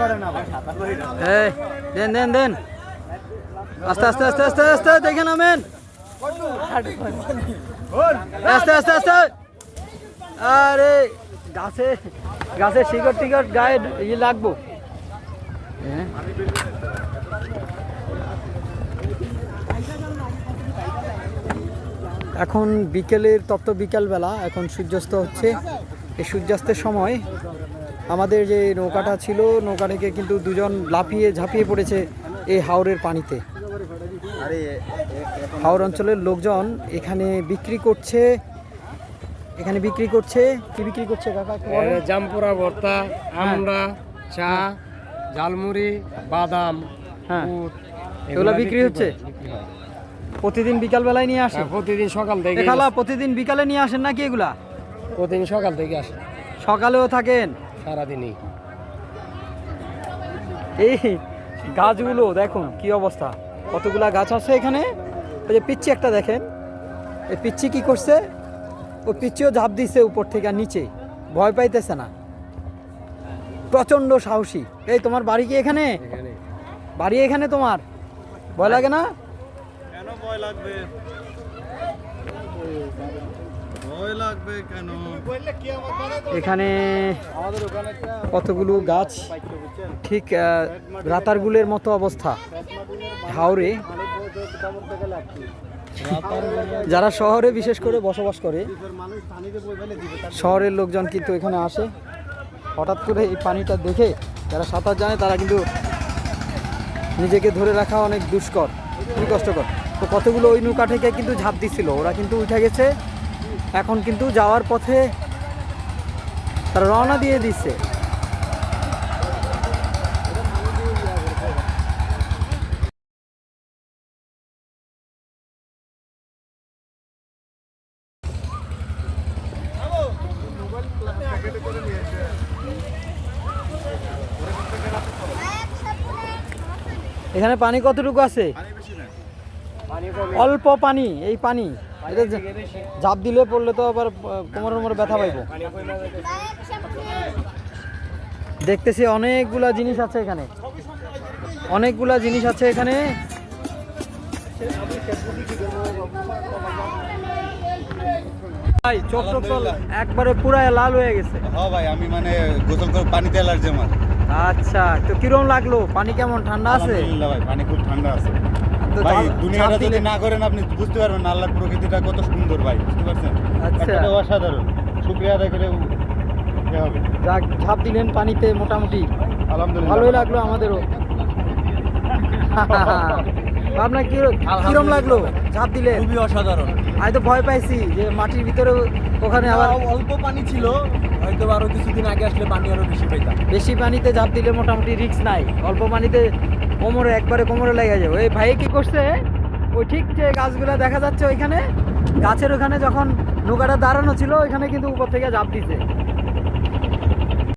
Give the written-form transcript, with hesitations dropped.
এই দেন দেন দেন, আস্তে আস্তে আস্তে আস্তে আস্তে দেখে নামেন, আস্তে আস্তে আস্তে। আরে গাছে গাছের শিকড় টিকট গায়ে ইয়ে লাগবো। এখন বিকেলের তপ্ত বিকালবেলা, এখন সূর্যাস্ত হচ্ছে। এই সূর্যাস্তের সময় আমাদের যে নৌকাটা ছিল, নৌকা থেকে কিন্তু দুজন লাফিয়ে ঝাঁপিয়ে পড়েছে এই হাওরের পানিতে। হাওর অঞ্চলের লোকজন এখানে বিক্রি করছে, এখানে বিক্রি করছে। কি বিক্রি করছে কাকা? জামপুরা ভর্তা, আমরা, চা, ঝালমুড়ি, বাদাম, হ্যাঁ, এগুলো বিক্রি হচ্ছে। প্রতিদিন বিকাল বেলায় নিয়ে আসে? প্রতিদিন সকাল থেকে। খালা প্রতিদিন বিকালে নিয়ে আসেন নাকি এগুলা? প্রতিদিন সকাল থেকে আসে। সকালেও থাকেন? সারাদিনই। এই গাছগুলো দেখুন কি অবস্থা, কতগুলা গাছ আছে এখানে। ওই যে পিচ্ছি একটা দেখেন, এই পিচ্ছি কি করছে, ও পিচ্ছিও ঝাঁপ দিচ্ছে উপর থেকে নিচে, ভয় পাইতেছে না, প্রচন্ড সাহসী। এই তোমার বাড়ি কি এখানে? বাড়ি এখানে তোমার? ভয় লাগে না? কেন ভয় লাগবে? ভয় লাগবে কেন? এখানে কতগুলো গাছ, ঠিক রাতারগুলের মতো অবস্থা হাওরে। যারা শহরে বিশেষ করে বসবাস করে, শহরের লোকজন কিন্তু এখানে আসে। হঠাৎ করে এই পানিটা দেখে যারা সাঁতার জানে তারা কিন্তু নিজেকে ধরে রাখা অনেক দুষ্কর, খুবই কষ্টকর। তো কতগুলো ওই নৌকা থেকে কিন্তু ঝাঁপ দিছিল, ওরা কিন্তু উঠে গেছে। এখন কিন্তু যাওয়ার পথে তারা রওনা দিয়ে দিচ্ছে। এখানে পানি কতটুকু আছে? অল্প পানি। এই পানি এটা ঝাঁপ দিলে পড়লে তো আবার কোমরের ব্যথা পাইব। দেখতেছি অনেকগুলা জিনিস আছে এখানে, অনেকগুলা জিনিস আছে এখানে। ভাই চোখ টোক একবারে পুরা লাল হয়ে গেছে। হ্যাঁ ভাই, আমি মানে গোসল করে পানিতে অ্যালার্জি আমার। আচ্ছা, তো কিরকম লাগলো? পানি কেমন, ঠান্ডা আছে? আলহামদুলিল্লাহ ভাই, পানি খুব ঠান্ডা আছে ভাই। দুনিয়াটা যদি না করেন আপনি বুঝতে পারবেন না আল্লাহর প্রকৃতিটা কত সুন্দর ভাই, বুঝতে পারছেন? আচ্ছা, এটা অসাধারণ, শুকরিয়া আদায় করে হবে। যাক, ঝাঁপ দিলেন পানিতে, মোটামুটি আলহামদুলিল্লাহ ভালোই লাগলো আমাদেরও। আপনার কিরম লাগলো ঝাঁপ দিলে? খুবই অসাধারণ। আমি তো ভয় পাইছি যে মাটির ভিতরে ওখানে আবার অল্প পানি ছিল, হয়তো আরো কিছুদিন আগে আসলে পানি আরো বেশি পাইতাম। বেশি পানিতে ঝাঁপ দিলে মোটামুটি রিস্ক নাই, অল্প পানিতে কোমরে একবারে কোমরে লেগে যাবে। ওই ভাই কি করছে, ওই ঠিক যে গাছগুলো দেখা যাচ্ছে ওইখানে, গাছের ওখানে যখন নৌকাটা দাঁড়ানো ছিল ওইখানে কিন্তু উপর থেকে ঝাঁপ দিছে।